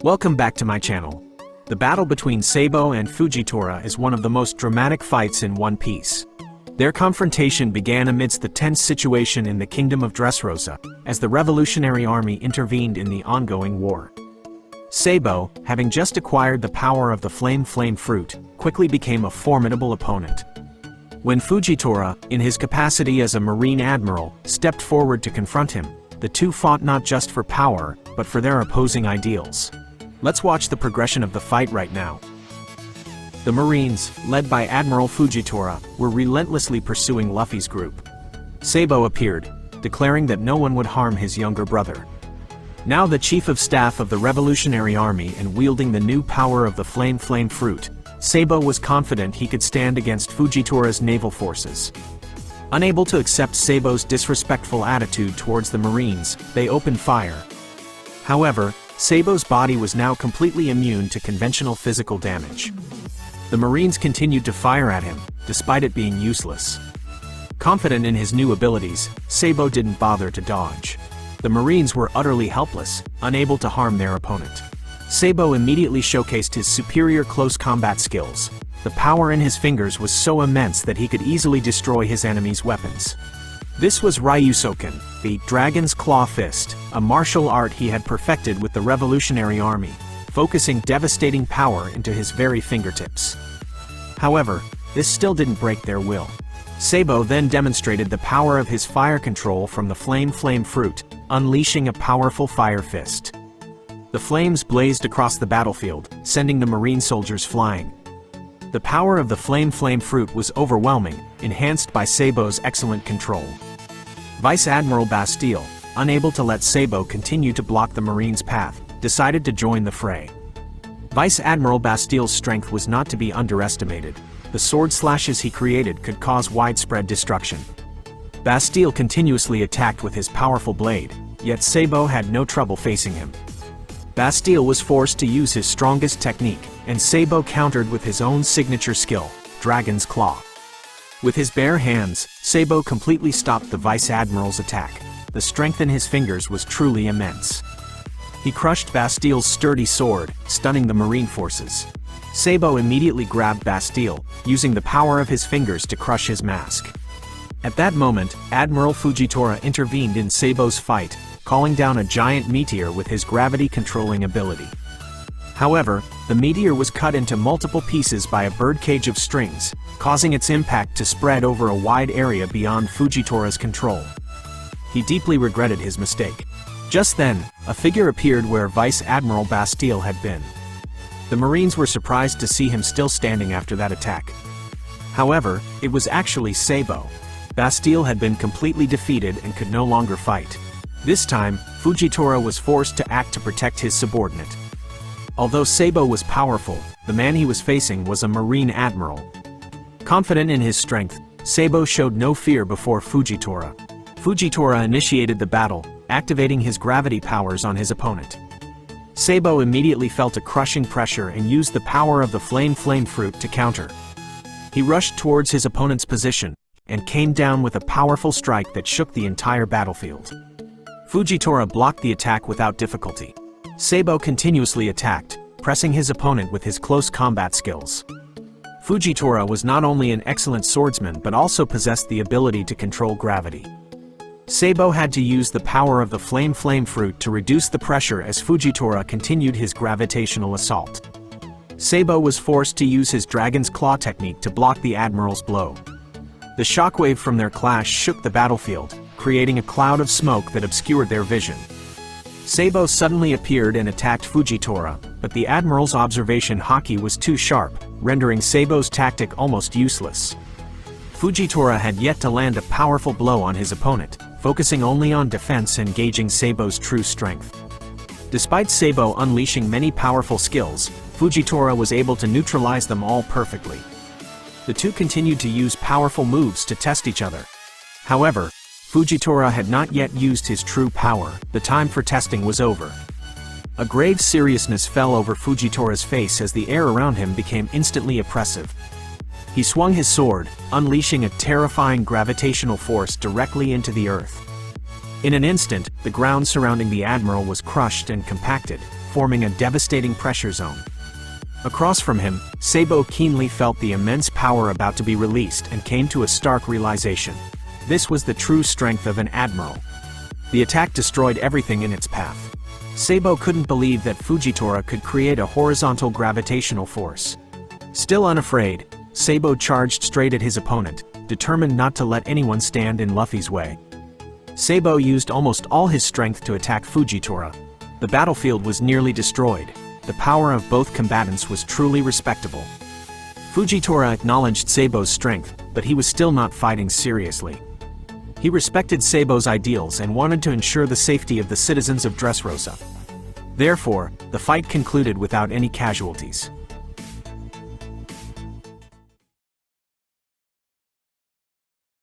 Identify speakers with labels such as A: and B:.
A: Welcome back to my channel. The battle between Sabo and Fujitora is one of the most dramatic fights in One Piece. Their confrontation began amidst the tense situation in the Kingdom of Dressrosa, as the Revolutionary Army intervened in the ongoing war. Sabo, having just acquired the power of the Flame Fruit, quickly became a formidable opponent. When Fujitora, in his capacity as a Marine Admiral, stepped forward to confront him, the two fought not just for power, but for their opposing ideals. Let's watch the progression of the fight right now. The Marines, led by Admiral Fujitora, were relentlessly pursuing Luffy's group. Sabo appeared, declaring that no one would harm his younger brother. Now the Chief of Staff of the Revolutionary Army and wielding the new power of the Flame Fruit, Sabo was confident he could stand against Fujitora's naval forces. Unable to accept Sabo's disrespectful attitude towards the Marines, they opened fire. However, Sabo's body was now completely immune to conventional physical damage. The Marines continued to fire at him, despite it being useless. Confident in his new abilities, Sabo didn't bother to dodge. The Marines were utterly helpless, unable to harm their opponent. Sabo immediately showcased his superior close combat skills. The power in his fingers was so immense that he could easily destroy his enemy's weapons. This was Ryusoken, the Dragon's Claw Fist, a martial art he had perfected with the Revolutionary Army, focusing devastating power into his very fingertips. However, this still didn't break their will. Sabo then demonstrated the power of his fire control from the Flame Fruit, unleashing a powerful fire fist. The flames blazed across the battlefield, sending the Marine soldiers flying. The power of the Flame Fruit was overwhelming, enhanced by Sabo's excellent control. Vice Admiral Bastille, unable to let Sabo continue to block the Marines' path, decided to join the fray. Vice Admiral Bastille's strength was not to be underestimated. The sword slashes he created could cause widespread destruction. Bastille continuously attacked with his powerful blade, yet Sabo had no trouble facing him. Bastille was forced to use his strongest technique, and Sabo countered with his own signature skill, Dragon's Claw. With his bare hands, Sabo completely stopped the Vice Admiral's attack. The strength in his fingers was truly immense. He crushed Bastille's sturdy sword, stunning the Marine forces. Sabo immediately grabbed Bastille, using the power of his fingers to crush his mask. At that moment, Admiral Fujitora intervened in Sabo's fight, calling down a giant meteor with his gravity-controlling ability. However, the meteor was cut into multiple pieces by a birdcage of strings, causing its impact to spread over a wide area beyond Fujitora's control. He deeply regretted his mistake. Just then, a figure appeared where Vice Admiral Bastille had been. The Marines were surprised to see him still standing after that attack. However, it was actually Sabo. Bastille had been completely defeated and could no longer fight. This time, Fujitora was forced to act to protect his subordinate. Although Sabo was powerful, the man he was facing was a Marine Admiral. Confident in his strength, Sabo showed no fear before Fujitora. Fujitora initiated the battle, activating his gravity powers on his opponent. Sabo immediately felt a crushing pressure and used the power of the Flame Fruit to counter. He rushed towards his opponent's position, and came down with a powerful strike that shook the entire battlefield. Fujitora blocked the attack without difficulty. Sabo continuously attacked, pressing his opponent with his close combat skills. Fujitora was not only an excellent swordsman but also possessed the ability to control gravity. Sabo had to use the power of the Flame Fruit to reduce the pressure as Fujitora continued his gravitational assault. Sabo was forced to use his Dragon's Claw technique to block the Admiral's blow. The shockwave from their clash shook the battlefield, creating a cloud of smoke that obscured their vision. Sabo suddenly appeared and attacked Fujitora, but the Admiral's observation haki was too sharp, rendering Sabo's tactic almost useless. Fujitora had yet to land a powerful blow on his opponent, focusing only on defense and gauging Sabo's true strength. Despite Sabo unleashing many powerful skills, Fujitora was able to neutralize them all perfectly. The two continued to use powerful moves to test each other. However, Fujitora had not yet used his true power. The time for testing was over. A grave seriousness fell over Fujitora's face as the air around him became instantly oppressive. He swung his sword, unleashing a terrifying gravitational force directly into the earth. In an instant, the ground surrounding the Admiral was crushed and compacted, forming a devastating pressure zone. Across from him, Sabo keenly felt the immense power about to be released and came to a stark realization. This was the true strength of an admiral. The attack destroyed everything in its path. Sabo couldn't believe that Fujitora could create a horizontal gravitational force. Still unafraid, Sabo charged straight at his opponent, determined not to let anyone stand in Luffy's way. Sabo used almost all his strength to attack Fujitora. The battlefield was nearly destroyed. The power of both combatants was truly respectable. Fujitora acknowledged Sabo's strength, but he was still not fighting seriously. He respected Sabo's ideals and wanted to ensure the safety of the citizens of Dressrosa. Therefore, the fight concluded without any casualties.